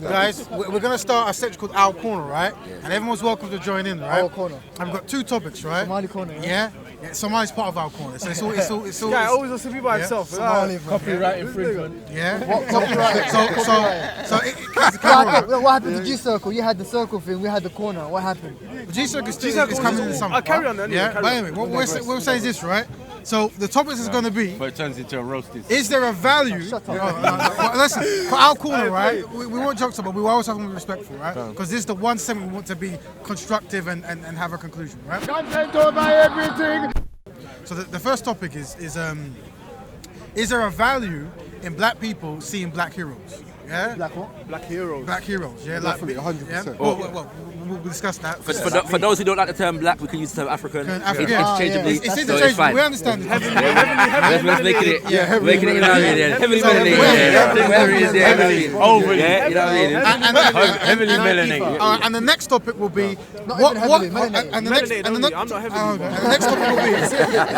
Guys, we're going to start a section called Our Corner, right? Yeah. And everyone's welcome to join in, right? Our Corner. And we've got two topics, right? Somali Corner, yeah? Yeah, Somali's part of Our Corner, so it's all. Yeah, always wants to be by himself. Somali, Copyright infringement. Yeah. What copyright? What what happened to G-Circle? You had the circle thing, we had the corner. What happened? G-Circle is coming in the summer. I'll carry on then. Yeah, but anyway, what we're saying is this, right? So the topic is going to be... But it turns into a roast. Is there a value... Shut up. No. Listen, for Our Corner, right, we won't joke about, but we always have to be respectful, right? Because this is the one segment we want to be constructive and have a conclusion, right? Content over everything! So the first topic is there a value in black people seeing black heroes? Yeah? Black what? Black heroes. Black heroes, yeah. Definitely, like, 100%. Yeah? Well, we'll discuss that. For those who don't like the term black, we can use the term African. African. Interchangeably. It's So interchangeable. it's fine. We understand it. Let's make it. heavily Making it, you know what I mean? Heavily melanated. Heavily. Overly. Yeah, you know what I mean? Heavily melanated. And the next topic will be Not even heavily melanated. and the Melanated only, I'm not heavily. And the next topic will be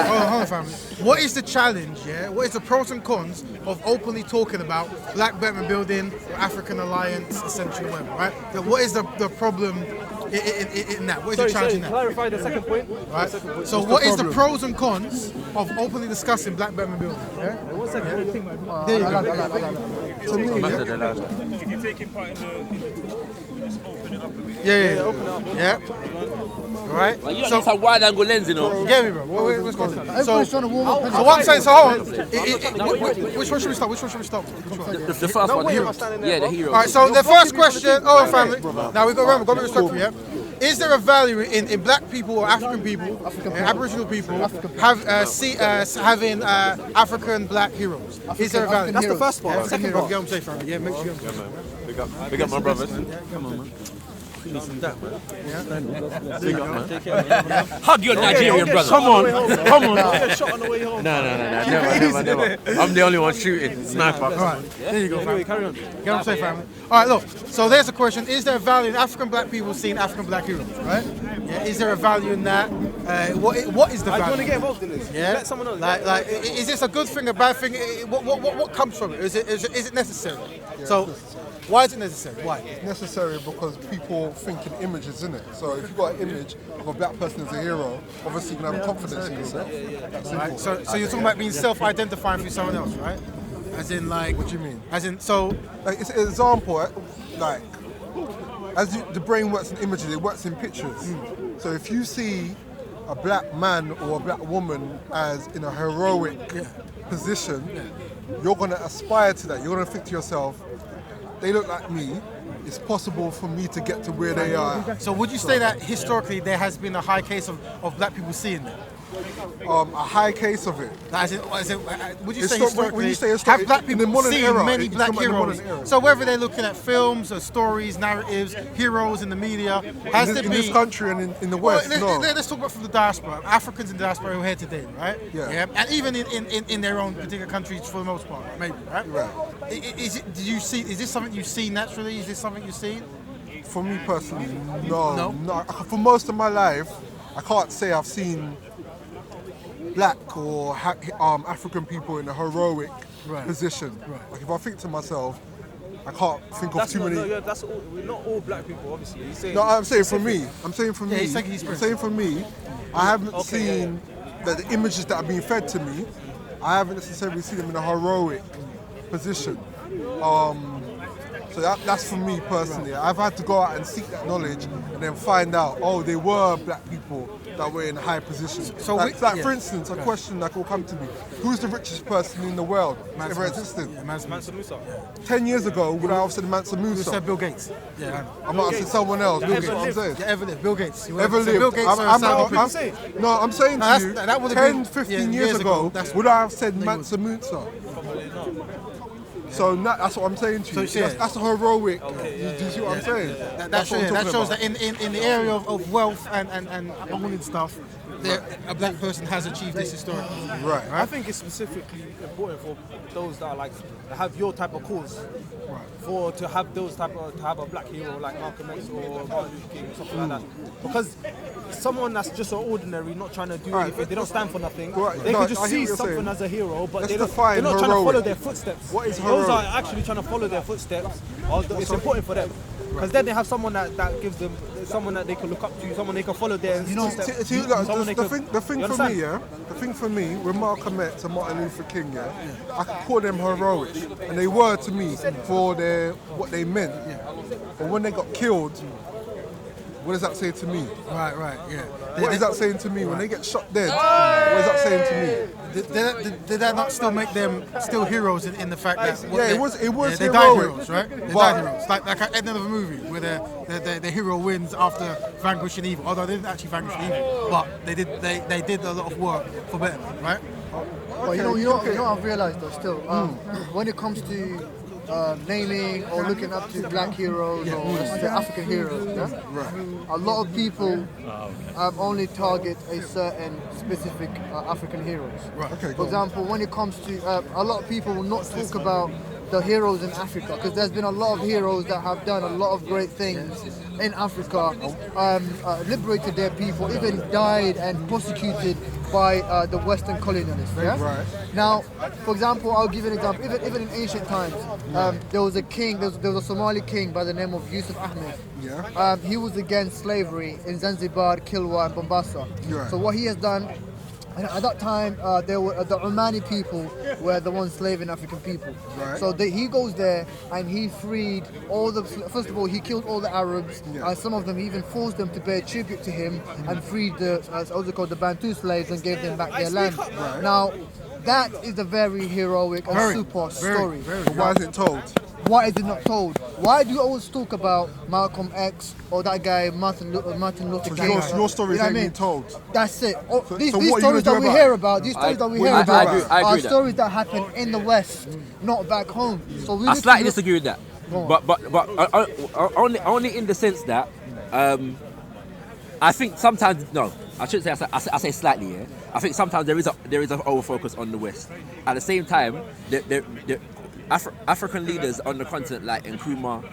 hold on, family. What is the challenge? Yeah, what is the pros and cons of openly talking about Black Betterment Building, or African Alliance, essentially, whatever, right? So what is the problem in that? What is the challenge in that? Clarify the second point. Right. So what is the pros and cons of openly discussing Black Betterment Building? Yeah. One second. There you go. If you're taking part in the just open it up a bit. Yeah. Open it up. Yeah. Right. You don't need a wide angle lens, you know. Get me, bro. What's going on? Everybody's trying to warm up. So what I'm saying, so hold on. Which one should we start? Which one? The first one, the hero. Yeah, the hero. All right, so the first question, family. Now we've got to be respectful, yeah? Is there a value in black people or African people, Aboriginal people, having African black heroes? Is there a value? That's the first part. Second part. Get what I'm saying, family. Yeah, make sure you understand. Big up my brothers. Come on, man. Yeah. Hug your Nigerian brother. Come on. Get a shot on the way home. No. Never. I'm the only one shooting. Sniper. All right, there you go, family. Carry on. Get what I'm saying, family. All right, look. So there's a question: is there a value in African black people seeing African black heroes? Right? Yeah. Is there a value in that? What is the value? I want to get involved in this. Yeah. Let someone else. Like, is this a good thing, a bad thing? What comes from it? Is it necessary? So, why is it necessary? Why? It's necessary because people think in images, isn't it? So if you've got an image of a black person as a hero, obviously you can have confidence in yourself. That's simple. Right. So you're talking about being self-identifying through someone else, right? As in, like. What do you mean? As in, so. Like, it's an example, like, the brain works in images, it works in pictures. So if you see a black man or a black woman as in a heroic position, you're going to aspire to that. You're going to think to yourself, they look like me, it's possible for me to get to where they are. So would you say that historically there has been a high case of black people seeing that? A high case of it. Would you say When historically you say have black in the people modern seen era, many it's black in the modern heroes? era. So whether they're looking at films or stories, narratives, heroes in the media, has there in been... this country and in the West, no. Let's talk about from the diaspora. Africans in the diaspora who are here today, right? Yeah. And even in their own particular countries for the most part, maybe, right? Right. Is this something you see naturally? Is this something you see? For me personally, no. For most of my life, I can't say I've seen black or African people in a heroic position. Right. Like if I think to myself, I can't think of too many. That's all. We're not all black people, obviously. He's saying No, I'm saying for me. I'm saying for me. he's saying he's I'm saying for me. I haven't seen that the images that are being fed to me. I haven't necessarily seen them in a heroic position. So that's for me personally. I've had to go out and seek that knowledge and then find out, oh, they were black people that were in high positions. So for instance, a question that will come to me: who's the richest person in the world that's ever existed? Mansa Musa. 10 years ago, would I have said Mansa You Musa? said Bill Gates. Yeah. I might have said someone else. Bill Gates. I'm saying. Yeah, ever lived. Bill Gates. You Ever said lived. Bill Gates I'm saying to you, that would have 10, been 15 yeah, years ago, that's- would I have said Mansa Musa? So that's what I'm saying to you. So, yeah. That's a heroic. Do you see what I'm saying? That shows about. that in the area of wealth and owning stuff, a black person has achieved this historically. Right. I think it's specifically important for those that are like have your type of cause, to have a black hero like Malcolm X or Martin Luther King or something like that, because someone that's just an ordinary, not trying to do Right, anything, they don't stand for nothing. Right, They no, can just I hear see what you're something saying. as a hero, but Let's they're define not trying to heroic. follow their footsteps. What is Those heroic? are actually trying to follow their footsteps. It's important for them. Because then they have someone that gives them, someone that they can look up to, someone they can follow their footsteps. See, look, someone they the can- thing you for understand? me, yeah, the thing for me, when Malcolm X and Martin Luther King, yeah, I could call them heroic, and they were to me for what they meant. But when they got killed, what does that say to me? Right, yeah. What is that saying to me? When they get shot dead, what is that saying to me? Did that not still make them still heroes in the fact that Yeah, it was they died heroic. heroes, right? They But- died heroes. Like at the end of the movie where the hero wins after vanquishing evil. Although they didn't actually vanquish evil, but they did a lot of work for better, right? But you know what I've realised though still, when it comes to naming or looking up to black heroes or let's say African heroes, yeah? A lot of people only target a certain specific African heroes. Right. Okay, For example, when it comes to a lot of people will not talk about the heroes in Africa because there's been a lot of heroes that have done a lot of great things in Africa, liberated their people, even died and prosecuted by the Western colonialists. Yeah? Right. Now, for example, I'll give you an example. Even in ancient times, there was a king. There was a Somali king by the name of Yusuf Ahmed. Yeah. He was against slavery in Zanzibar, Kilwa, and Mombasa. Right. So what he has done. And at that time, there were the Omani people were the ones slaving African people. Right. So he goes there and he freed all the. First of all, he killed all the Arabs. Yeah. Some of them he even forced them to pay tribute to him and freed the also called the Bantu slaves and gave them back their land. Right. Now, that is a very heroic and super story. But why is it told? Why is it not told? Why do you always talk about Malcolm X or that guy Martin Luther King? Your stories You know what I ain't mean? being told. That's it. These so what are you stories gonna that do we about hear it? about, these stories that we what hear are you about gonna do about it? I are agree that. stories that happen in the West, not back home. So we I need to slightly look- disagree with that, Go on. but only in the sense that I think sometimes I shouldn't say I say slightly. Yeah, I think sometimes there is a over focus on the West. At the same time, the African leaders on the continent like Nkrumah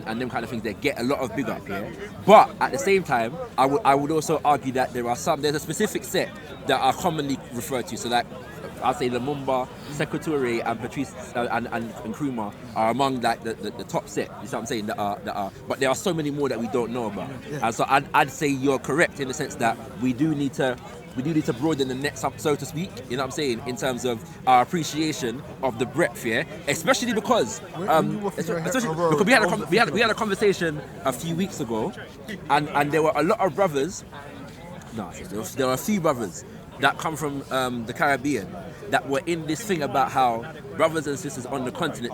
and them kind of things, they get a lot of big up here. But at the same time, I would also argue that there's a specific set that are commonly referred to. So like I'd say Lumumba, Secretary, and Patrice and Nkrumah are among like the top set. You see what I'm saying? That are, but there are so many more that we don't know about. And so I'd say you're correct in the sense that we do need to broaden the net, so to speak. You know what I'm saying? In terms of our appreciation of the breadth, yeah. Especially because we had a conversation a few weeks ago, and there were a lot of brothers. No, there were a few brothers that come from the Caribbean that were in this thing about how brothers and sisters on the continent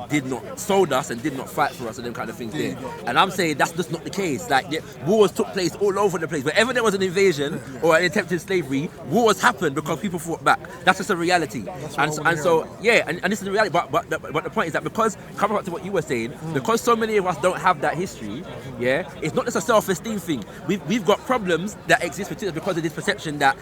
sold us and did not fight for us and them kind of things there. And I'm saying that's just not the case. Like wars took place all over the place. Wherever there was an invasion or an attempted slavery, wars happened because people fought back. That's just a reality. And this is the reality. But the point is that because, coming back to what you were saying, because so many of us don't have that history, yeah, it's not just a self-esteem thing. We've got problems that exist between us because of this perception that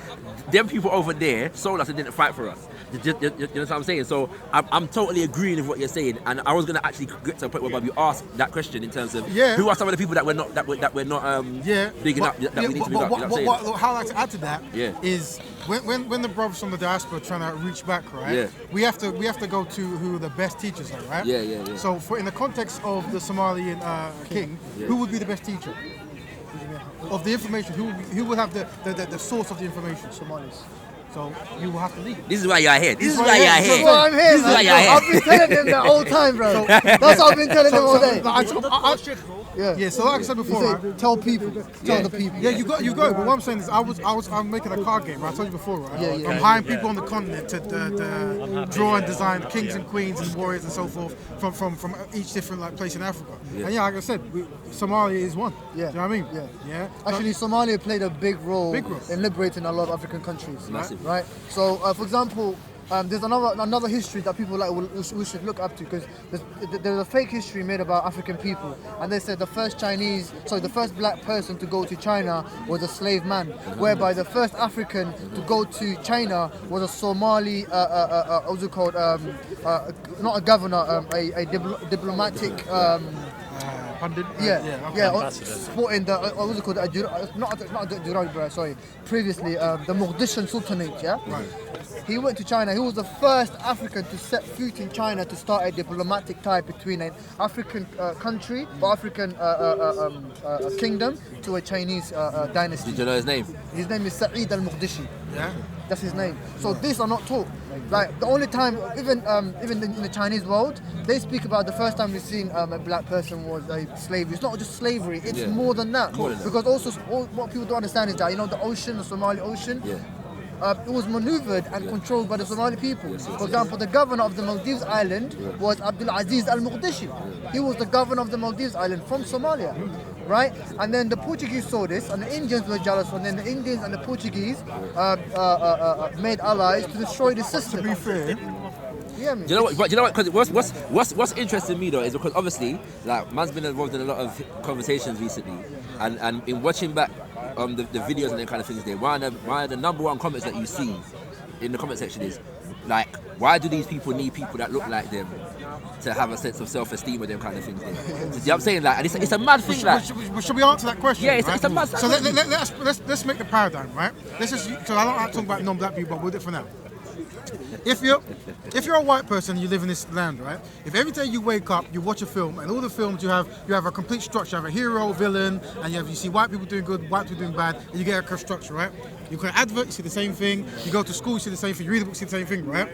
them people over there sold us and didn't fight for us. You know what I'm saying? So I'm totally agreeing with what you're saying, and I was going to actually get to a point where you asked that question in terms of who are some of the people that we're not bigging up that we need to big up. You know what I'm saying? How I like to add to that is when the brothers from the diaspora are trying to reach back, right? We have to go to who the best teachers are, right? Yeah. So in the context of the Somalian king, who would be the best teacher of the information? Who would have the source of the information? Somalis. So you will have to lead. This is why you're here. This is why I'm here. This is why you're here. I've been telling them that all time, bro. That's what I've been telling them all day. So like I said before, You say, right? tell people, tell the people. Yeah, you go. But what I'm saying is, I'm making a card game. Right? I told you before, right? Yeah. I'm hiring people on the continent to draw and design kings and queens and warriors and so forth from each different like place in Africa. And like I said, Somalia is one. Yeah. Do you know what I mean? Yeah. Actually, Somalia played a big role in liberating a lot of African countries. Massive. Right. So, for example, there's another history that people we should look up to, because there's a fake history made about African people, and they said the first black person to go to China was a slave man, whereby the first African to go to China was a Somali, what's it called? Not a governor, a diplomatic. pundit. Supporting the what was it called? Not Durrani, sorry. Previously, the Muqdishan Sultanate. Yeah. Right. He went to China. He was the first African to set foot in China to start a diplomatic tie between an African country or African kingdom to a Chinese dynasty. Did you know his name? His name is Sa'id al-Muqdishi. Yeah. That's his name. So these are not taught. Like the only time, even in the Chinese world, they speak about the first time we've seen a black person was a slave. It's not just slavery. It's more than that. Because also what people don't understand is that the ocean, the Somali Ocean. Yeah. It was maneuvered and controlled by the Somali people. For example, the governor of the Maldives Island was Abdul Aziz al-Muqdishi. He was the governor of the Maldives Island from Somalia, right? And then the Portuguese saw this, and the Indians were jealous. And then the Indians and the Portuguese made allies to destroy the system. To be fair, Yeah, man. Do you know what? But you know what? Because what's interesting me though is because obviously, like, man's been involved in a lot of conversations recently, and in watching back the videos and that kind of things, there one of the number one comments that you see in the comment section is like, why do these people need people that look like them to have a sense of self-esteem with them kind of things? There. So, you know what I'm saying? Like, and it's a mad thing. Like, Should we answer that question? yeah, it's right? a mad. So let's make the paradigm, right? Let's just, so I don't have to talk about non-black people, but we'll do it for now. If you're a white person and you live in this land, right? If every day you wake up, you watch a film, and all the films you have a complete structure. You have a hero, villain, and you see white people doing good, white people doing bad, and you get a structure, right? You can advert, you see the same thing. You go to school, you see the same thing. You read a book, you see the same thing, right?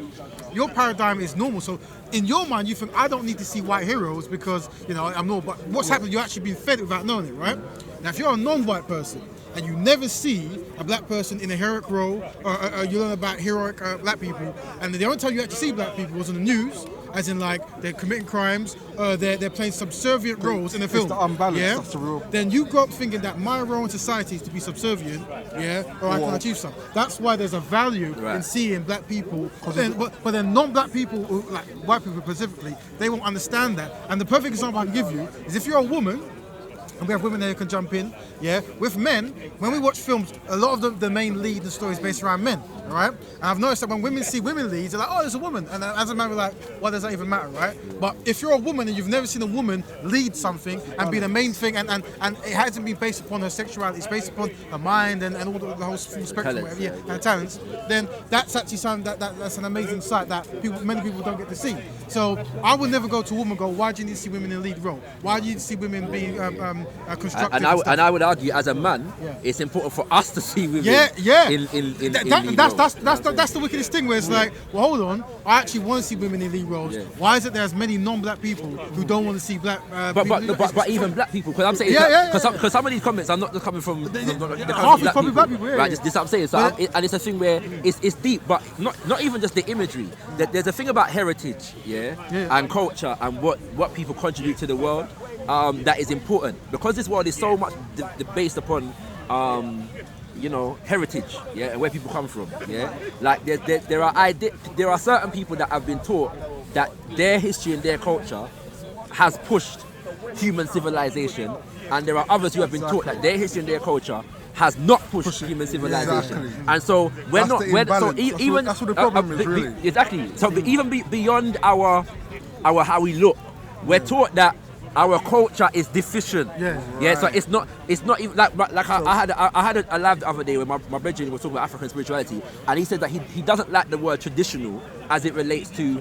Your paradigm is normal. So in your mind, you think, I don't need to see white heroes because I'm normal. But what's happening? You're actually being fed it without knowing it, right? Now, if you're a non-white person and you never see a black person in a heroic role, or you learn about heroic black people, and the only time you actually see black people was on the news, as in like they're committing crimes, they're playing subservient roles in a film. It's the unbalance, yeah? that's the real. Then you grow up thinking that my role in society is to be subservient, yeah, or I can achieve something. That's why there's a value in seeing black people. But then non-black people, like white people specifically, they won't understand that. And the perfect example I can give you is if you're a woman, and we have women there who can jump in, yeah? With men, when we watch films, a lot of the main lead in the story is based around men, all right? And I've noticed that when women see women leads, they're like, oh, there's a woman. And as a man, we're like, well, does that even matter, right? But if you're a woman and you've never seen a woman lead something and be the main thing, and it hasn't been based upon her sexuality, it's based upon her mind and all the whole full spectrum, Talents, whatever, and talents, then that's actually something that's an amazing sight that many people don't get to see. So I would never go to a woman and go, why do you need to see women in a lead role? Why do you need to see women being constructive? And I would argue, as a man, it's important for us to see women. Yeah. In lead That's the wickedest thing where it's like, well, hold on, I actually want to see women in lead roles. Yeah. Why is it there's many non-black people who don't want to see black people? But even black people, because I'm saying, because some of these comments are not just coming from half is probably black people, right? This what I'm saying. So and it's a thing where it's deep, but not even just the imagery. There's a thing about heritage, and culture, and what people contribute to the world. That is important because this world is so much based upon heritage, and where people come from, like there are certain people that have been taught that their history and their culture has pushed human civilization, and there are others who have been taught that their history and their culture has not pushed human civilization. Exactly. And so That's what the problem is, really. Exactly. So even beyond our how we look, we're taught that our culture is deficient. So it's not even like I had a live the other day where my brethren was talking about African spirituality, and he said that he doesn't like the word traditional as it relates to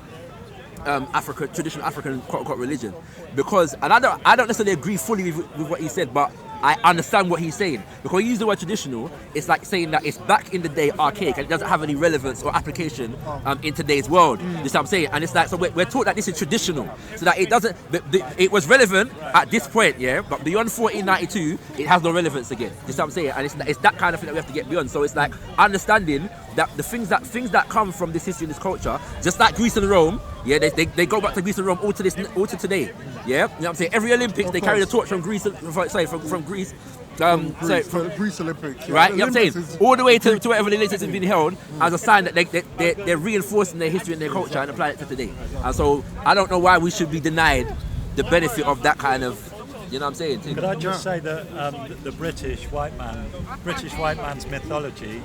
traditional African quote-unquote religion, because, and I don't necessarily agree fully with what he said, but I understand what he's saying. Because when you use the word traditional, it's like saying that it's back in the day archaic and it doesn't have any relevance or application in today's world. You know what I'm saying? And it's like, so we're taught that this is traditional, so that it doesn't, it was relevant at this point, but beyond 1492, it has no relevance again. You know what I'm saying? And it's that kind of thing that we have to get beyond. So it's like understanding that the things that come from this history and this culture, just like Greece and Rome, they go back to Greece and Rome all to today. You know what I'm saying? Every Olympics they carry the torch from Greece, from Greece. From Greece Olympics, right? You know what I'm saying? All the way to wherever the Olympics have been held, as a sign that they're reinforcing their history and their culture and applying it to today. And so I don't know why we should be denied the benefit of that kind of, you know what I'm saying? Could I just say that the British white man's mythology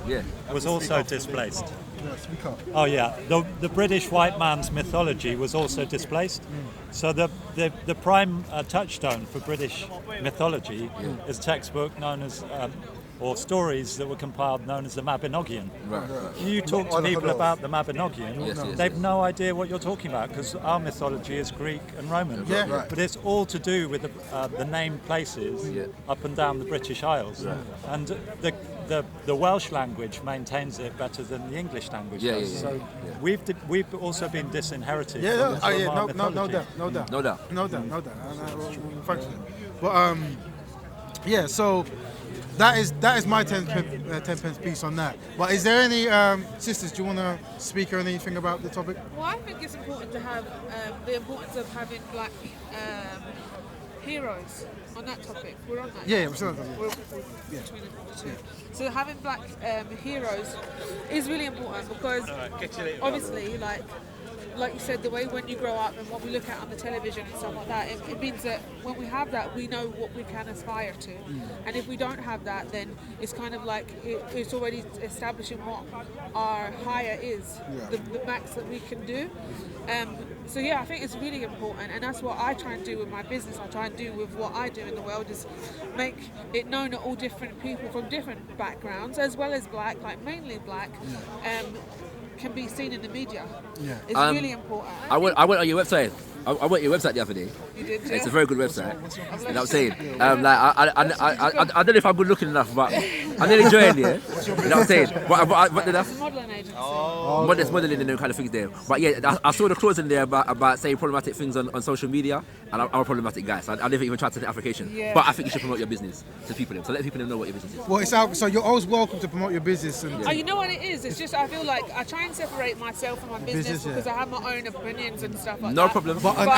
was also displaced. Yeah, speak up. Oh yeah, the British white man's mythology was also displaced. So the prime touchstone for British mythology is a textbook known as, or stories that were compiled known as the Mabinogion. You talk to people about the Mabinogion, they've no idea what you're talking about because our mythology is Greek and Roman. But it's all to do with the named places up and down the British Isles. And the Welsh language maintains it better than the English language does. So we've also been disinherited. No doubt. But yeah, so that is my 10 pence piece on that. But is there any sisters? Do you want to speak or anything about the topic? Well, I think it's important to have the importance of having black heroes on that topic. We're on that. Yeah, we're still on that. We're between the two. So having black heroes is really important because obviously, like you said, the way when you grow up and what we look at on the television and stuff like that, it means that when we have that, we know what we can aspire to. And if we don't have that, then it's kind of like it's already establishing what our higher is, the max that we can do. So yeah, I think it's really important, and that's what I try and do with my business. I try and do with what I do in the world is make it known that all different people from different backgrounds, as well as black, like mainly black, can be seen in the media. It's really important. I went on your website. I went on your website the other day. You did, It's a very good website. You know what I'm saying? I don't know if I'm good looking enough, but I'm really enjoying it. You know what I'm saying? But that's Modeling agency. modeling and them kind of things there. But yeah, I saw the clause in there about saying problematic things on social media, and I'm a problematic guy, so I never even tried to take application. But I think you should promote your business to people, so let people know what your business is. Well, it's out, so you're always welcome to promote your business. And Oh, you know what it is? It's just I feel like I try and separate myself from my business because I have my own opinions and stuff like that. No problem. But in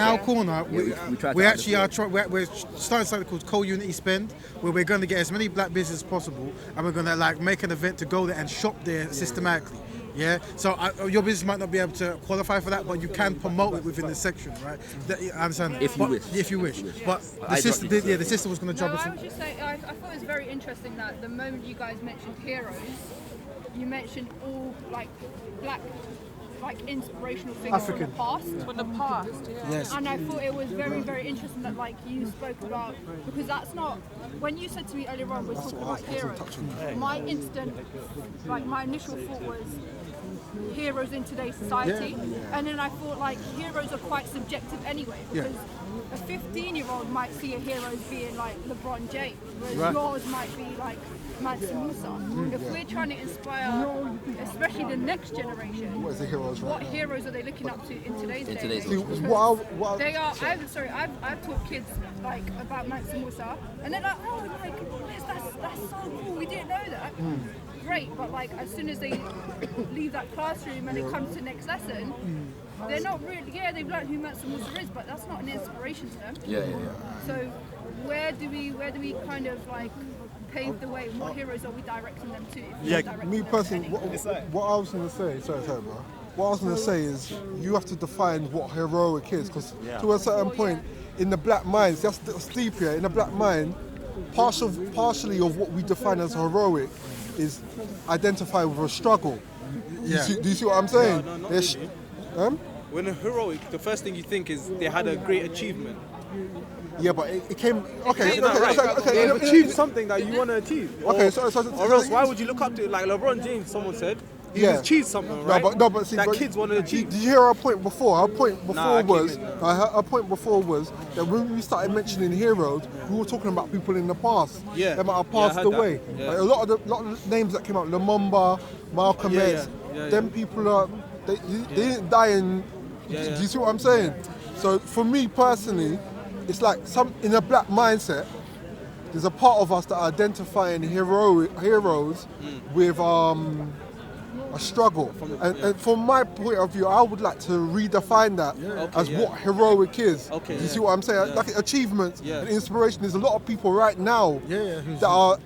our corner, we actually are we're starting something called Co-Unity Spend, where we're going to get as many black businesses as possible, and we're going to like make an event to go there and shop there systematically. Yeah, so your business might not be able to qualify for that, but you can promote it within the section, right? I understand. If you wish. But the sister was going to jump No, us I would just say I thought it was very interesting that the moment you guys mentioned heroes, you mentioned all like black, like inspirational figures from the past. From the past, Yes. And I thought it was very, very interesting that like you spoke about, because that's not, when you said to me earlier on, we're talking about heroes, my initial thought was heroes in today's society, and then I thought like heroes are quite subjective anyway, because a 15-year-old might see a hero as being like LeBron James, whereas yours might be like Mansa Musa. If we're trying to inspire, especially the next generation, what heroes are they looking up to in today's day? They are. I've taught kids like about Mansa Musa, and they're like, oh my goodness, that's so cool. We didn't know that. Great, but like as soon as they leave that classroom and it comes to next lesson, they're not really. Yeah, they've learned who Mansa Musa is, but that's not an inspiration to them. So where do we kind of like pave the way? What heroes are we directing them to? Me personally, what I was going to say, sorry, bro. What I was going to say is you have to define what heroic is, because to a certain point in the black minds, that's deep here. In the black mind, partially of what we define as heroic is identify with a struggle. Do you see what I'm saying? When a heroic, the first thing you think is they had a great achievement. Yeah, but it came. Okay, They've achieved something that you want to achieve. Or else, why would you look up to it? Like LeBron James, someone said. He achieved something, right? But see, kids want to achieve. Did you hear our point before? Our point before was that when we started mentioning heroes, we were talking about people in the past. They might have passed away. Like a lot of the names that came out, Lumumba, Malcolm X, them people are they didn't die in. Do you see what I'm saying? So for me personally, it's like in a black mindset. There's a part of us that are identifying heroes with a struggle, and from my point of view, I would like to redefine that as what heroic is. Do you see what I'm saying? Like achievements and inspiration. There's a lot of people right now that are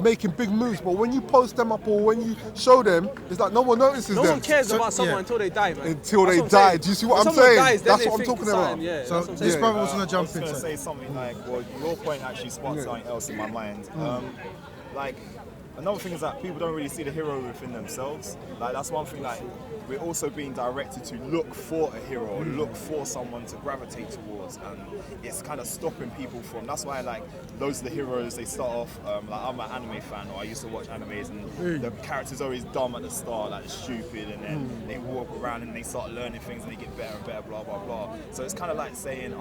making big moves, but when you post them up or when you show them, it's like no one notices them. No one cares about someone until they die, man. Until they die. Do you see what I'm saying? That's what I'm talking about. So this brother was gonna jump in. I was gonna say something like, well, your point actually sparked something else in my mind. Like, another thing is that people don't really see the hero within themselves. Like that's one thing. Like we're also being directed to look for a hero, look for someone to gravitate towards, and it's kind of stopping people from. That's why like those are the heroes. They start off like I'm an anime fan, or I used to watch animes, and the character's always dumb at the start, like stupid, and then they walk around and they start learning things and they get better and better, blah blah blah. So it's kind of like saying,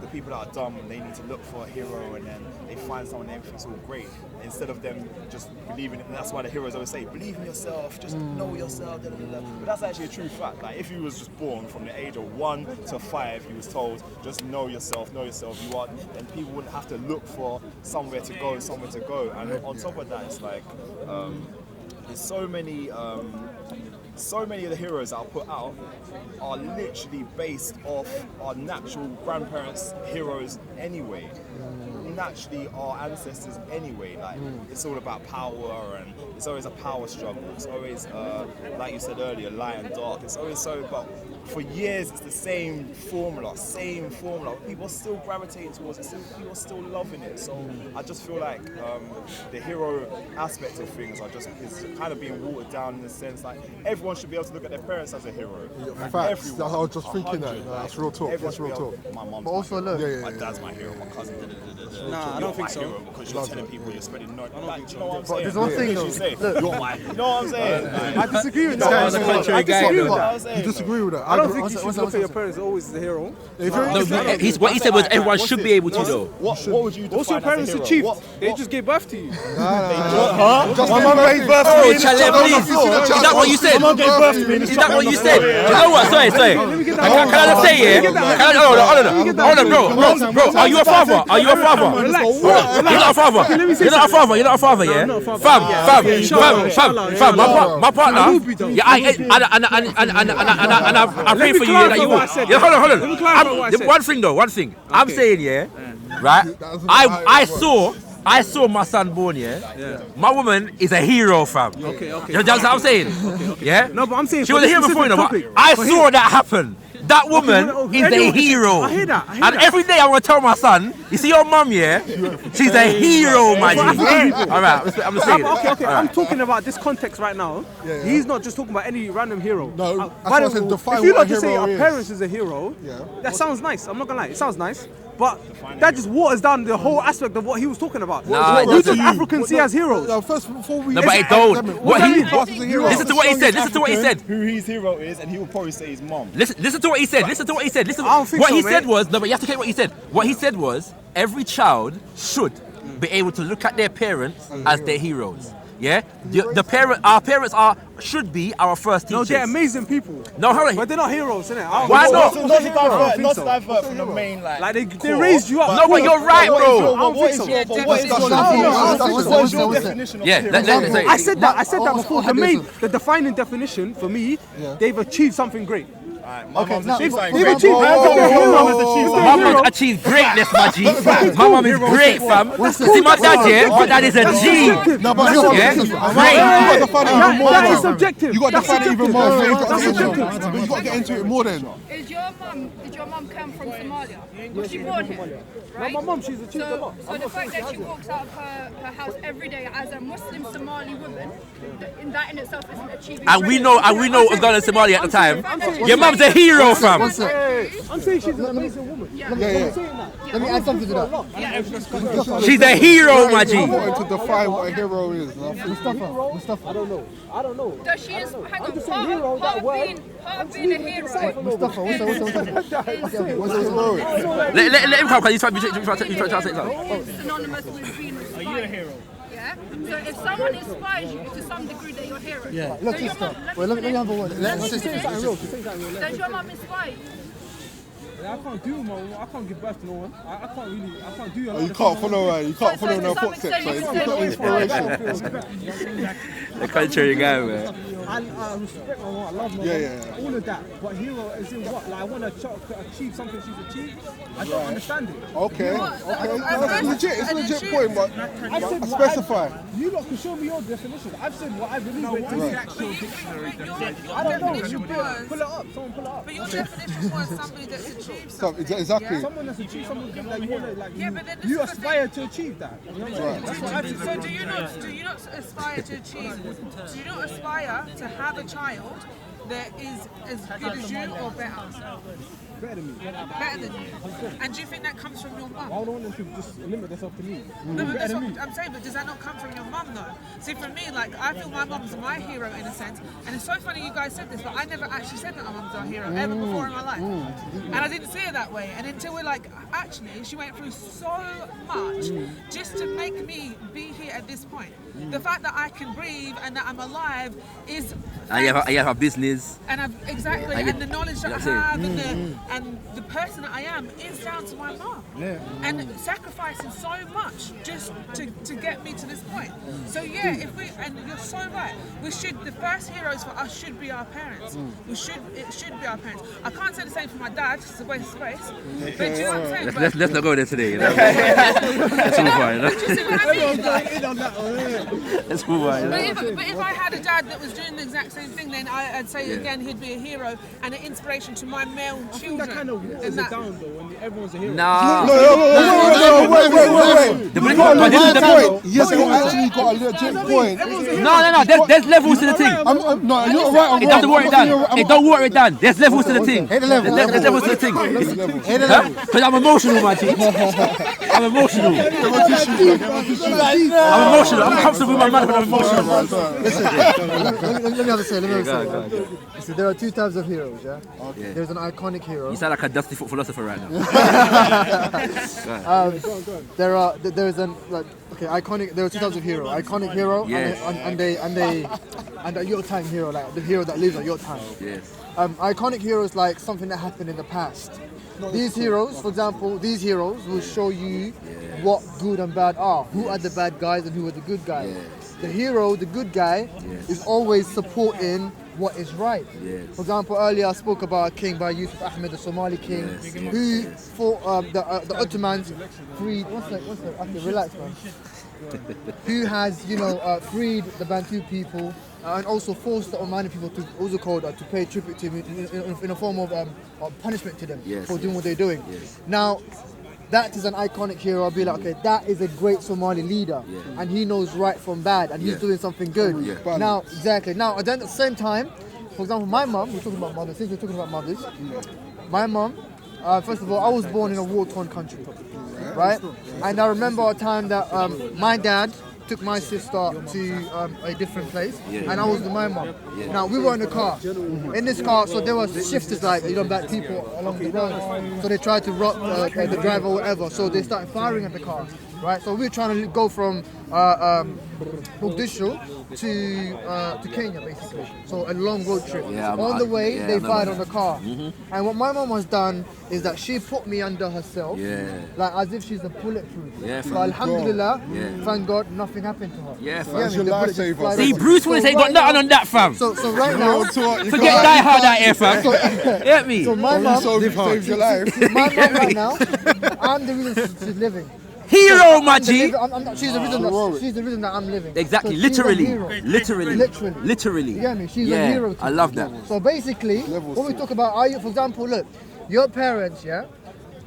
the people that are dumb, they need to look for a hero, and then they find someone and everything's all great, instead of them just believing it. And that's why the heroes always say, believe in yourself, just know yourself, da, da, da, da. But that's actually a true fact. Like if you was just born from the age of 1 to 5, you was told, just know yourself, you are, and people wouldn't have to look for somewhere to go. And on top of that, it's like, there's so many of the heroes that are put out are literally based off our natural grandparents' heroes anyway. Naturally our ancestors anyway. Like it's all about power, and it's always a power struggle. It's always like you said earlier, light and dark. It's always so, but for years it's the same formula. People are still gravitating towards it, people are still loving it. So I just feel like the hero aspect of things is kind of being watered down in the sense like everyone should be able to look at their parents as a hero. Like Facts. I everyone, was just thinking that. That's real talk. Everyone That's real should be able talk. to- My mom's But also my hero, look- my dad's my hero, my cousin. Nah, I don't think so. Hero because you're telling people you're spreading knowledge. Like, do you know what I'm But saying? there's one thing You though. say, Look, you're my. You know what I'm saying? I disagree with This guy's that. a contrary I guy, disagree though. with that. You disagree with that? I don't think What's you that- should what's look that- at your parents as always the hero. What he said was everyone should be able to though. What would you define Also, your as parents a hero? achieved. What- They just gave birth to you. Just My mum gave birth to Oh, me in the Chalet, chapel. please. Is that what you said? My mum gave birth to me in the Is that what you said? Do you know what? Sorry. Let me get that. Can I just say, yeah? Hold on, bro. Are you a father? Are you a father? You're not a father. You're not a father. You're not a father, yeah? Fam. My partner. Yeah, I pray for you. Yeah, that you will. Yeah, hold on. One thing. I'm saying, yeah, right? I saw my son born, yeah? My woman is a hero, fam. Okay. You know what I'm saying? Yeah? No, but I'm saying She was a hero before, you know, but I saw that happen. That woman is a hero. I hear that. And every day I'm going to tell my son, you see your mum, yeah? She's a hero, man. Alright, I'm just saying. Okay. I'm talking about this context right now. He's not just talking about any random hero. No, that's By what the I said, way, define if you what not a just say hero our is. parents is a hero, Yeah. that sounds nice. I'm not gonna lie, it sounds nice. But that just waters down the whole aspect of what he was talking about. Nah, it Who does doesn't. Africans see as heroes? No, first, before we... No, but it don't. Listen to what he said. Who his hero is, and he will probably say his mom. Listen to what he said. I don't think What so, he mate. said was, no, but you have to take what he said. What he said was, every child should be able to look at their parents as their heroes. Yeah, our parents should be our first teachers. No, they're amazing people. No, hold on. But they're not heroes, innit? Why not? Not to divert from the main Like they raised you up. No, but you're right, bro. What is your definition of Yeah, hero? I said that before. The defining definition for me, they've achieved something great. My mum's now- achieved something They've great. achieved. My mum achieved greatness, my G. My mum is great, fam. See my dad, yeah? My dad is a G. No, but Yeah? you Great. got to define it even more. That is bro. subjective. You got to That's define it even subjective. more. That's You subjective. got to get into it more then. Did your mum come from Somalia? Was she born here? No, Right? my mum, she's achieved a lot. So the fact that she walks out of her house every day as a Muslim Somali woman, that in itself isn't achieving. And we know it was going to Somalia at the time. Your mum's a hero, fam. One sec. I'm saying she's an amazing woman. Yeah. Let me add something to that. She's a hero, my G. I wanted to define what a hero is. Mustafa. I don't know. Does she hang on, just saying hero, that word. part of being a hero Mustafa, what's Let him come, because he's trying to say something. is synonymous with being inspired. Are you a hero? Yeah. So if someone inspires you to some degree, they're your hero. Yeah, look, sister. Wait, let me have a word. Let's Does just your mum inspire you? I can't do I can't give birth to no one. I can't do You can't follow her. You can't follow in her To some footsteps. extent, So it's not inspiration. The contrary guy, man. I respect my mom, I love my mom, all of that. But hero is in what? Like I want to achieve something she's achieved. I don't understand it. Okay. That's legit. It's a legit point, but I said specify. You lot can show me your definition. I've said what I believe. What's the actual dictionary definition? I don't know. Definition was- Pull it up. Someone pull it up. But your definition was somebody that's achieved something. Exactly. Someone that's achieved something that you want to like. Yeah, but then this You is the aspire to achieve that. You know what I'm saying? That's what I've So said. do you not aspire to achieve? Do you not aspire to have a child that is as good as you or better? Better than me. Better than you. And do you think that comes from your I mum? don't want them to just limit themselves to me. No, but Better that's than what me. I'm saying, but does that not come from your mum though? See, for me, like, I feel my mum's my hero in a sense, and it's so funny you guys said this, but I never actually said that my mum's our hero ever before in my life. And I didn't see it that way, and until we're like, actually, she went through so much just to make me be here at this point. The fact that I can breathe and that I'm alive is And you have a business. and exactly, and the knowledge that I That's it. have, and the person that I am is down to my mum. And sacrificing so much just to get me to this point. So yeah, and you're so right. The first heroes for us should be our parents. It should be our parents. I can't say the same for my dad. It's a waste of space. But do you know what I'm saying? Let's not go there today. You know? Let's move on. You know? Do you see what I mean? Let's move on. You know? But if I had a dad that was doing the exact same thing, then I'd say again he'd be a hero and an inspiration to my male children. That kind of waters it down though when everyone's a hero. Nah. No, wait. But this is the point. Yes, you actually got a legit point. No. There's levels to the thing. No, you're right. It doesn't water it down. It don't water it down. There's levels to the thing. Hit the level. There's levels to the thing. Hit the level. Because I'm emotional, man. I'm emotional. I'm emotional. I'm comfortable with my man, but I'm emotional, man. Let me have a say. Listen, there are two types of heroes, yeah? There's an iconic hero. You sound like a dusty foot philosopher right now. There are two types of hero. Iconic hero and a your time hero, like the hero that lives at your time. Yes. Iconic heroes like something that happened in the past. These heroes, for example, will show you what good and bad are. Who are the bad guys and who are the good guys. Yes. The hero, the good guy, is always supporting what is right. Yes. For example, earlier I spoke about a king by Yusuf Ahmed, the Somali king, who fought the Ottomans, freed. What's that? Okay, relax, man. Who has, freed the Bantu people and also forced the Omani people to to pay tribute to him in a form of punishment to them for doing what they're doing. Yes. Now, that is an iconic hero. I'll be like, okay, that is a great Somali leader, and he knows right from bad, and he's doing something good. Yeah. Now, exactly. Now, at the same time, for example, my mum, we're talking about mothers, since we're talking about mothers, my mum, first of all, I was born in a war-torn country, right? And I remember a time that my dad took my sister to a different place, and I was with my mum. Now, we were in a car. In this car, so there were shifters, like, black people along the road. So they tried to rob the driver or whatever, so they started firing at the car, right? So we were trying to go from Mogadishu to Kenya, basically. So a long road trip. On the way, they fired on the car. And what my mom has done is that she put me under herself, like as if she's a bulletproof. So Alhamdulillah, thank God, nothing happened to her. Yeah, That's your lifesaver. See, Bruce Willis ain't got nothing on that, fam. So right now, Forget Die Hard out here, fam. Get me. so my mom, Saves your life. my mom right now, I'm the reason she's living. Hero, my G. She's the reason that I'm living. Exactly, So she's a literally. hero. Literally. You get me? She's a hero to I me. love that. So basically, when we talk about, for example, look, your parents,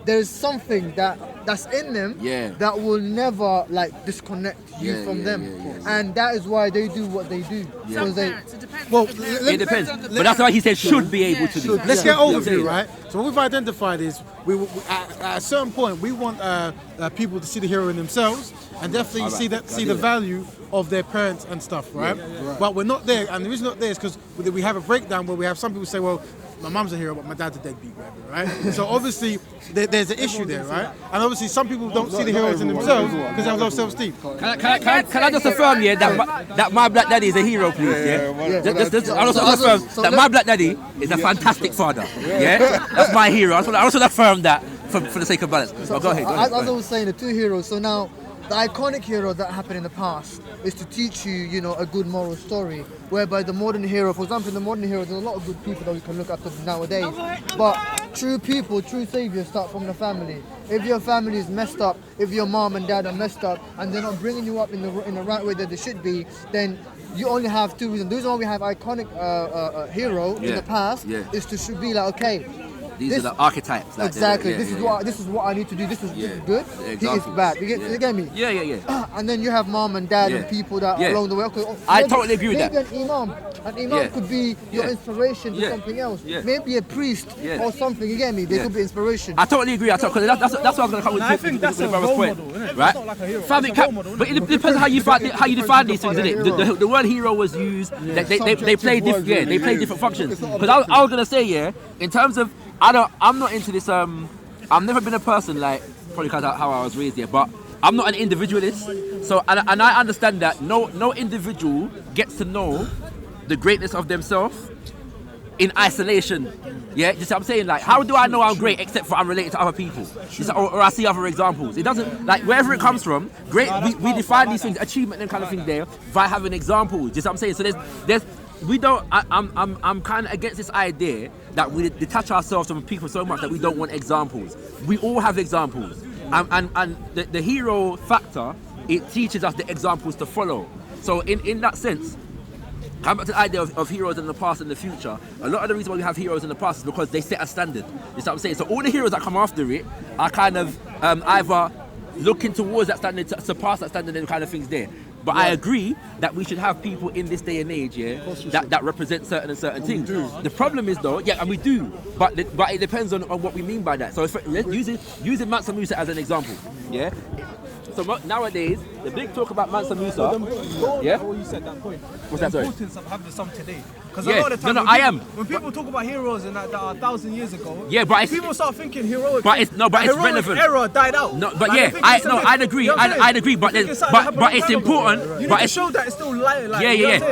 there's something that's in them that will never disconnect you from them, and that is why they do what they do. Some They, parents, it depends. Well, It depends. But that's why he said should be able to do. Let's get overview, right? So what we've identified is we at a certain point we want people to see the hero in themselves and definitely see the value of their parents and stuff, right? But we're not there, and the reason we're not there is because we have a breakdown where we have some people say, well, my mum's a hero, but my dad's a deadbeat, whatever, right? So obviously there's an issue there, right? And obviously some people don't see the heroes in themselves because they have low self-esteem. Can I just affirm, that my black daddy is a hero, please? I also affirm that my black daddy is a fantastic father. That's my hero. I also affirm that for the sake of balance. But go ahead. As I was saying, the two heroes. So now, the iconic hero that happened in the past is to teach you, you know, a good moral story. Whereby the modern hero, for example, in the modern hero, there's a lot of good people that we can look up to nowadays. But true people, true saviors start from the family. If your family is messed up, if your mom and dad are messed up, and they're not bringing you up in the right way that they should be, then you only have two reasons. The reason why we have iconic hero in the past is to be like, okay, these are the archetypes. Like exactly. This is what I need to do. This is good. He is bad. You get me? Yeah. And then you have mom and dad and people that are along the way. Okay, I totally agree with that. Maybe an imam could be your inspiration to something else. Maybe a priest or something. You get me? They could be inspiration. I totally agree. That's what I was going to come with. I think that's a role model, isn't it? Right? It's not like a hero. It's a role model, but it depends on how you define these things, isn't it? The word hero was used. They play different functions. Because I was going to say, in terms of, I'm not into this. I've never been a person like, probably because of how I was raised here, but I'm not an individualist. So and I understand that no individual gets to know the greatness of themselves in isolation. Yeah, just I'm saying, like, how do I know I'm great except for I'm related to other people? Or I see other examples. It doesn't, like, wherever it comes from, great. We define these things, achievement and kind of thing there by having examples. Just I'm saying. So there's. We don't. I'm kind of against this idea that we detach ourselves from people so much that we don't want examples. We all have examples, and the hero factor, it teaches us the examples to follow. So in that sense, come back to the idea of heroes in the past and the future. A lot of the reason why we have heroes in the past is because they set a standard. You know what I'm saying? So all the heroes that come after it are kind of either looking towards that standard to surpass that standard and kind of things there. But I agree that we should have people in this day and age, that represent certain things. The problem is though, and we do, but it depends on what we mean by that. So using Mansa Musa as an example, So nowadays, the big talk about Mansa Musa, What you said, that point. What's that, sorry? The importance of having some today. Because a lot of the time, when people talk about heroes and that are 1,000 years ago, people start thinking heroic. But it's relevant. Era died out. No, but I'd agree. I'd agree. But it's important. You need to show that it's still light.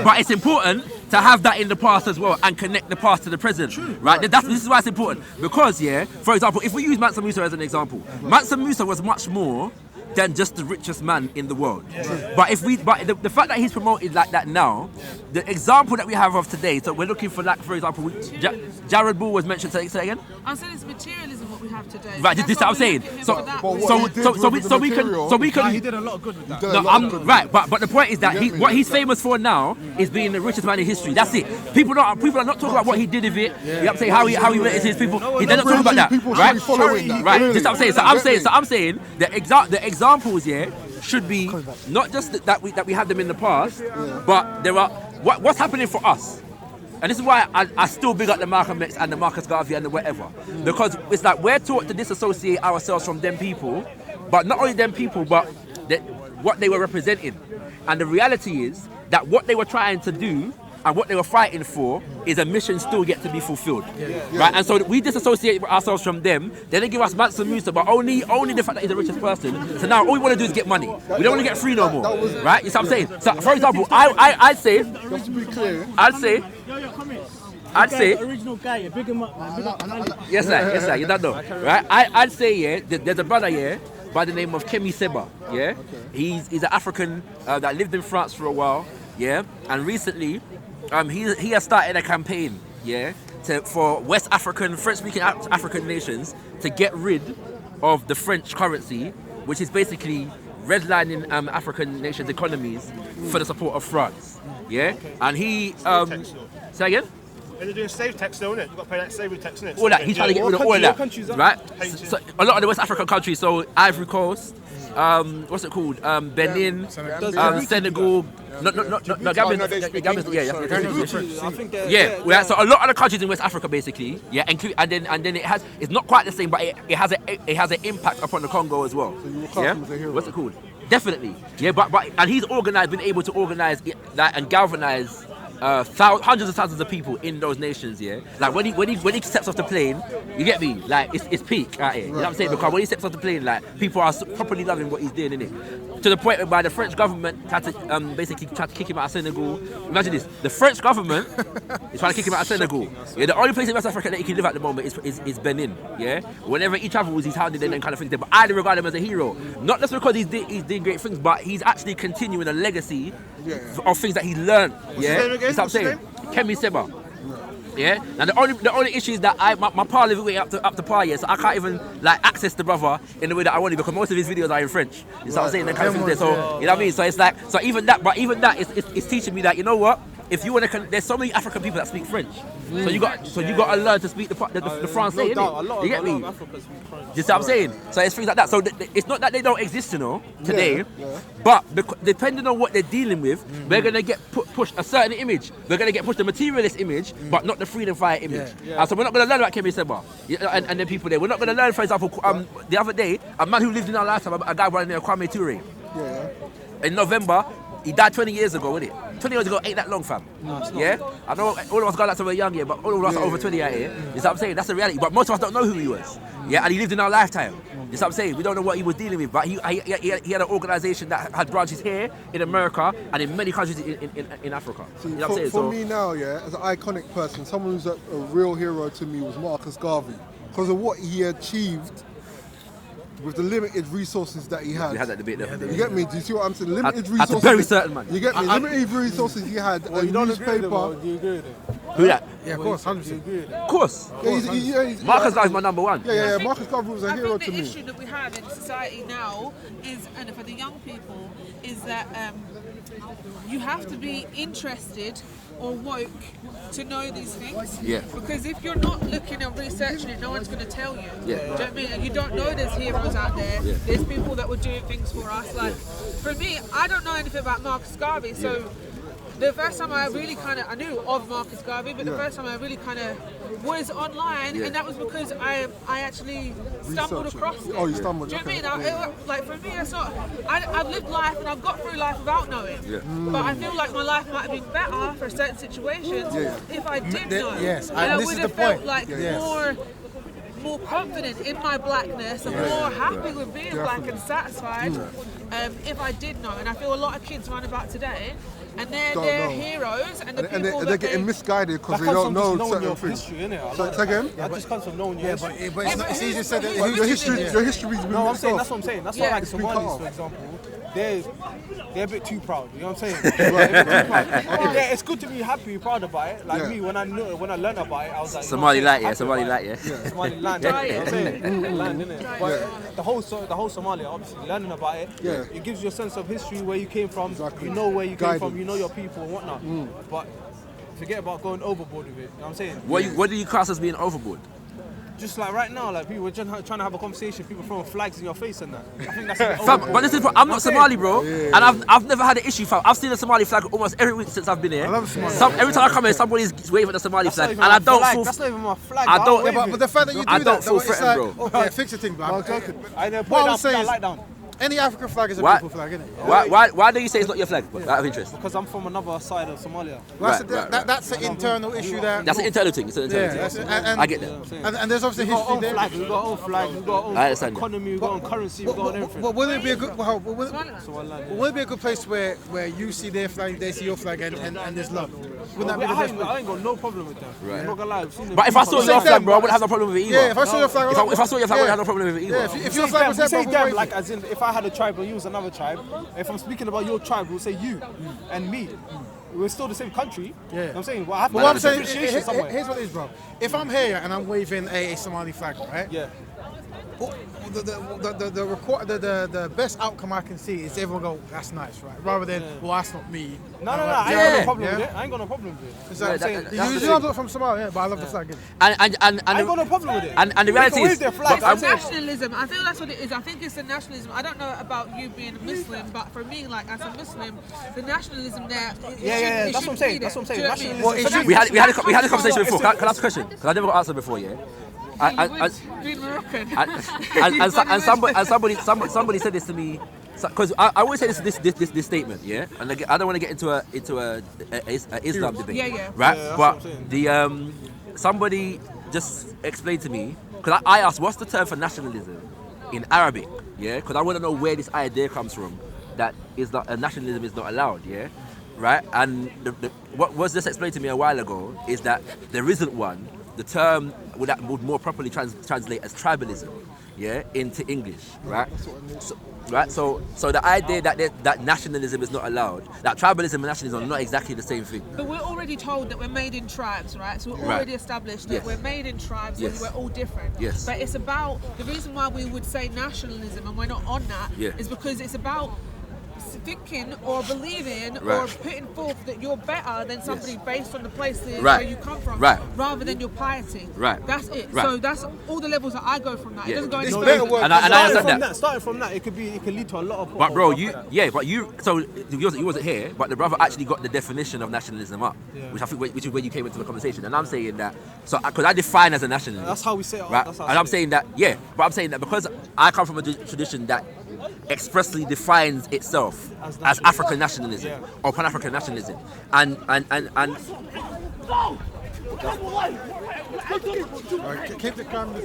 But it's important to have that in the past as well and connect the past to the present. True, right? This is why it's important. Because for example, if we use Mansa Musa as an example, Mansa Musa was much more than just the richest man in the world. But the fact that he's promoted like that now, the example that we have of today, so we're looking for, like, for example, Jared Bull was mentioned. Say again. I'm saying it's materialism what we have today. Right, this is what I'm saying. So we can. He did a lot of good with that. Right, but the point is that what he's famous for now is being the richest man in history. That's it. People are not talking about what he did with it. You know what I'm saying? How he related to his people. They're not talking about that. Right? Just what I'm saying. So I'm saying the examples should be not just that we have them in the past, but there are what's happening for us. And this is why I still big up the Malcolm X and the Marcus Garvey and the whatever. Because it's like we're taught to disassociate ourselves from them people, but not only them people, but what they were representing. And the reality is that what they were trying to do and what they were fighting for is a mission still yet to be fulfilled. Right? And so we disassociate ourselves from them. Then they give us Mansa Musa, but only the fact that he's the richest person. So now all we want to do is get money. We don't want to get free no more. Right? You see what I'm saying? So for example, I'd say just to be clear. I'd say original guy, big him up, man. Big up. Yes sir, you don't know. Right? I'd say there's a brother by the name of Kemi Seba. He's an African that lived in France for a while. And recently he has started a campaign for West African, French-speaking African nations to get rid of the French currency, which is basically redlining African nations' economies for the support of France. And he say again? They're doing slave tax though, innit? You've got to pay that slavery tax, innit? All that, he's trying to get rid of all that, right? So a lot of the West African countries, so Ivory Coast, what's it called? Benin, Senegal. No, Gambia. So a lot of the countries in West Africa, basically, and then it's not quite the same, but it has an impact upon the Congo as well. So you will class him as a hero. What's it called? Definitely. But he's been able to organize and galvanize hundreds of thousands of people in those nations, yeah. Like when he steps off the plane, you get me? Like it's peak out here. You know what I'm saying? Because when he steps off the plane, like people are properly loving what he's doing, innit? To the point whereby the French government tried to basically try to kick him out of Senegal. Imagine this: the French government is trying to kick him out of Senegal. Yeah, the only place in West Africa that he can live at the moment is Benin. Yeah, whenever he travels, he's hounded and kind of things there. But I regard him as a hero, not just because he's doing great things, but he's actually continuing a legacy of things that he learned. Yeah, you know what I'm saying? Kemi Seba. Yeah. Now the only issue is that my pa lives way up to par, yeah, so I can't even like access the brother in the way that I want to because most of his videos are in French. You know what I'm saying? That kind of thing there. So you know what I mean? So it's like even that it's teaching me that, you know what? If you want to, there's so many African people that speak French. So you got to learn to speak the Francais, innit? You get me? You see what I'm saying? So it's things like that. So it's not that they don't exist, you know, today. But depending on what they're dealing with, we're gonna get pushed a certain image. We're gonna get pushed a materialist image, but not the freedom fighter image. So we're not gonna learn about Kemi Seba and the people there. We're not gonna learn, for example, the other day, a man who lived in our lifetime, a guy running there, Kwame Ture. In November. He died 20 years ago, wasn't it? 20 years ago ain't that long, fam. No, it's not. Yeah? I know all of us got that when we were young here, but all of us are over 20 out here. You know what I'm saying? That's the reality. But most of us don't know who he was. Yeah, and he lived in our lifetime. You know what I'm saying? We don't know what he was dealing with, but he had an organisation that had branches here in America and in many countries in Africa. See, you know what I'm saying? For me now, yeah, as an iconic person, someone who's a real hero to me was Marcus Garvey. Because of what he achieved with the limited resources that he had. We had that debate there. You get me? Do you see what I'm saying? Limited resources. That's very certain, man. You get me? Limited resources he had. Well, you don't agree with him, or do you agree with him? Who that? Yeah, of course, 100%. Of course. Yeah, Marcus Garvey is my number one. Yeah. Marcus Garvey was a hero to me. The issue that we have in society now is, and for the young people, is that you have to be interested or woke to know these things. Yeah. Because if you're not looking and researching it, no one's going to tell you. Yeah. Do you know what I mean? And you don't know there's heroes out there. Yeah. There's people that were doing things for us. Like, for me, I don't know anything about Marcus Garvey, so the first time I really I knew of Marcus Garvey, but the first time I really was online, and that was because I actually stumbled across it. Oh, you stumbled. Do you know what I mean? Like for me, it's not. I've lived life and I've got through life without knowing. Yeah. But I feel like my life might have been better for certain situations if I did know. Yes, and I this would is have the felt point. like more confident in my blackness and more happy with being black and satisfied if I did know. And I feel a lot of kids run about today. And they're heroes, and they're getting misguided because they don't know certain things. History, So again, that just comes from knowing your history. But it's not. It's easy to say that your history's been No, I'm mixed saying off. that's what I'm saying. That's why, like Somalis, for example, they're a bit too proud. You know what I'm saying? They're a bit too proud. Yeah, it's good to be happy, proud about it. Like me, when I learned about it, I was like, Somaliland, yeah. Somaliland, yeah. Somaliland, you know what I'm saying? Land, innit? But the whole Somalia, obviously, learning about it, it gives you a sense of history, where you came from. Exactly. You know where you came from. You know your people and whatnot. But forget about going overboard with it. You know what I'm saying? What do you class as being overboard? Just like right now, like people were just trying to have a conversation, people throwing flags in your face and that. I think that's a bit Fam, overboard. but listen, I'm not Somali, bro, and I've never had an issue, fam. I've seen a Somali flag almost every week since I've been here. I love Somali. Every time I come here, somebody's waving the Somali flag, and I don't feel. That's not even my flag. I don't. But the fact that you do I don't that, feel it's threatened, like, bro. okay, fix the thing, bro. I know. What I would say Put is, that light down. any African flag is a Why- beautiful flag, isn't it? Why do you say it's not your flag? Out of interest. Because I'm from another side of Somalia. Right. That's an internal issue there. That's an internal thing. It's an internal Yeah, thing. and I get that. And there's obviously We've got our history own there. flag, we've got our own flag, we've got our own I understand that. economy, we've got our own currency, we've got our own everything. But wouldn't it be a good? Somaliland, Would it be a good place where you see their flag, they see your flag, and there's love? Wouldn't that be the I best place? ain't got no problem with that. Right. I'm not gonna lie. I've seen the But if I people- saw your flag, bro, I wouldn't have no problem with it either. Yeah, if I saw your flag, If I saw your flag, I wouldn't have no problem with it either. Yeah, if your Say flag was them, there, we say bro, them, wait. like as in if I had a tribe and you was another tribe, if I'm speaking about your tribe, we'll say you and me. We're still the same country. Yeah. You know what I'm saying? Well, I have But what I'm to saying, appreciation somewhere. here's what it is, bro. If I'm here and I'm waving a Somali flag, right? Yeah. The best outcome I can see is everyone go, that's nice, right? Rather than, well, that's not me. No, I ain't got no problem with it. I ain't got no problem with it. It's You know like, what I'm saying? you usually not from Somalia, but I love the flag. innit? And I ain't got no problem with it. and the reality wave is, their flag. but I'm- Nationalism, I feel that's what it is. I think it's the nationalism. I don't know about you being a Muslim, but for me, like as a Muslim, the nationalism there. Yeah, that's what I'm saying. That's what I'm saying. Nationalism. Well, it should- we had a conversation before. Can I ask a question? Because I never got answered before, yeah. And Being Moroccan. somebody said this to me. because I always say this statement, yeah, and I don't want to get into a Islam debate, Yeah. right? Yeah, that's but what I'm the somebody just explained to me, because I asked what's the term for nationalism in Arabic, yeah, because I want to know where this idea comes from that nationalism is not allowed, yeah, right? And what was just explained to me a while ago is that there isn't one. The term would more properly translate as tribalism, yeah, into English, right? So the idea that nationalism is not allowed, that tribalism and nationalism are not exactly the same thing. But we're already told that we're made in tribes, right? So we're already established that we're made in tribes and we're all different. Yes. But it's about, the reason why we would say nationalism and we're not on that is because it's about thinking or believing or putting forth that you're better than somebody based on the places where you come from, rather than your piety. Right. That's it. Right. So that's all the levels that I go from that. It doesn't go any better And I understand that. Starting from that, it could lead to a lot of. But bro, so you wasn't here, but the brother actually got the definition of nationalism up, which is where you came into the conversation. And I'm saying that, so because I define as a nationalist. That's how we say it. Right? And I'm saying that, but I'm saying that because I come from a tradition that expressly defines itself as African nationalism or Pan-African nationalism, and keep the camera.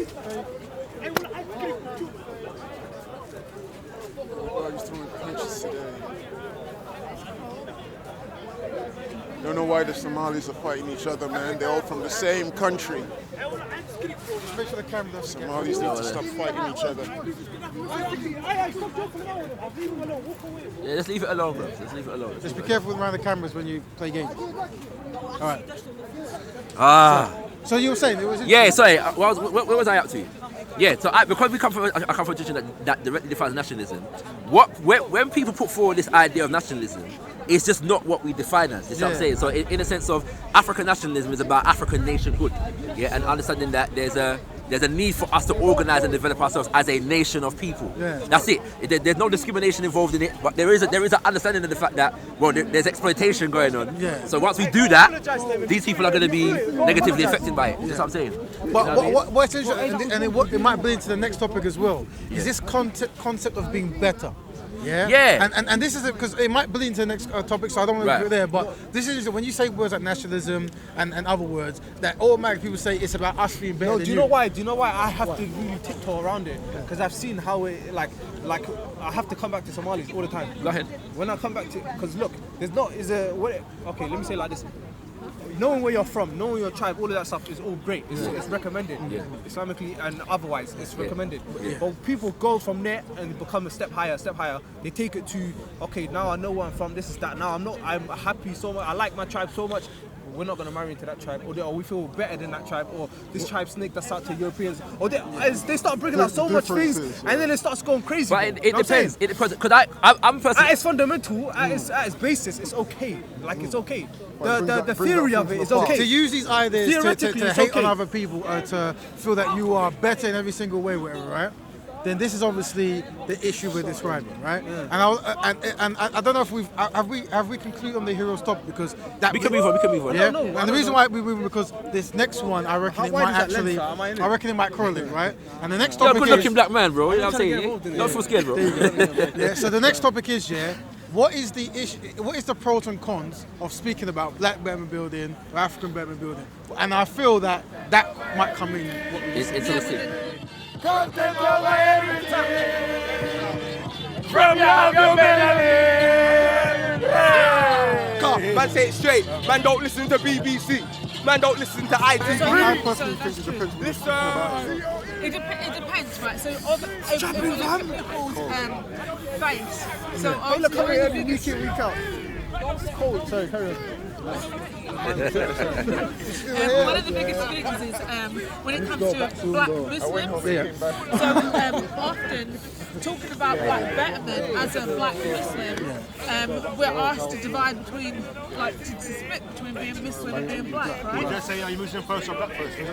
Don't know why the Somalis are fighting each other, man. They're all from the same country. Make sure the camera doesn't Somalis need to stop fighting each other. yeah, just leave it alone, bro. Just leave it alone. Just be careful around the cameras when you play games. All right. So you were saying it was. Yeah, sorry. What was I up to? Yeah, so because we come from a tradition that directly defines nationalism, when people put forward this idea of nationalism, it's just not what we define as. You see what I'm saying? So in a sense of African nationalism is about African nationhood, and understanding that there's a need for us to organize and develop ourselves as a nation of people. Yeah. That's it. There's no discrimination involved in it, but there is an understanding of the fact that there's exploitation going on. Yeah. So once we do that, these people are going to be negatively affected by it. That's what I'm saying. But what's interesting, and it might bleed into the next topic as well, is this concept of being better. Yeah. And this is because it might bleed into the next topic, so I don't want to go there. But this is when you say words like nationalism and other words, that automatically people say it's about us being better. No, do you know why? Do you know why I have to really tiptoe around it? Because I've seen how it like I have to come back to Somalis all the time. Go ahead. When I come back to, because look, okay, let me say it like this. Knowing where you're from, knowing your tribe, all of that stuff is all great. It's recommended, Islamically and otherwise. It's recommended. But people go from there and become a step higher. They take it to, okay, now I know where I'm from. This is that. Now I'm happy so much. I like my tribe so much. We're not going to marry into that tribe, or we feel better than that tribe, or this tribe snaked us out to Europeans, or they start bringing out so much things, and then it starts going crazy. But it depends. It depends, because I'm personally. At its fundamental, at its basis, it's okay. Like it's okay. The theory of it is okay. To use these ideas to hate on other people, to feel that you are better in every single way, whatever, right? Then this is obviously the issue we're describing, right? Yeah. And I don't know if have we concluded on the heroes topic, because that we can move on. Yeah. And the reason why we move, because this next one I reckon it might correlate, right? And the next topic you're a good-looking black man, bro. You know what I'm saying? Don't feel scared, bro. Yeah. So the next topic is what is the issue? What is the pros and cons of speaking about black betterment building or African betterment building? And I feel that might come in. It's interesting. Come take over everything from your melody. Man, say it straight. Man, don't listen to BBC. Man, don't listen to ITV. Listen. It depends, right? So, if we look at people's face, so look how we week in, week out. It's cold. Sorry, carry on. One of the biggest things is when it comes to black Muslims. So often talking about black betterment as a black Muslim, we're asked to divide between, to split between being Muslim and being black, right? You just say, are you Muslim first or black first?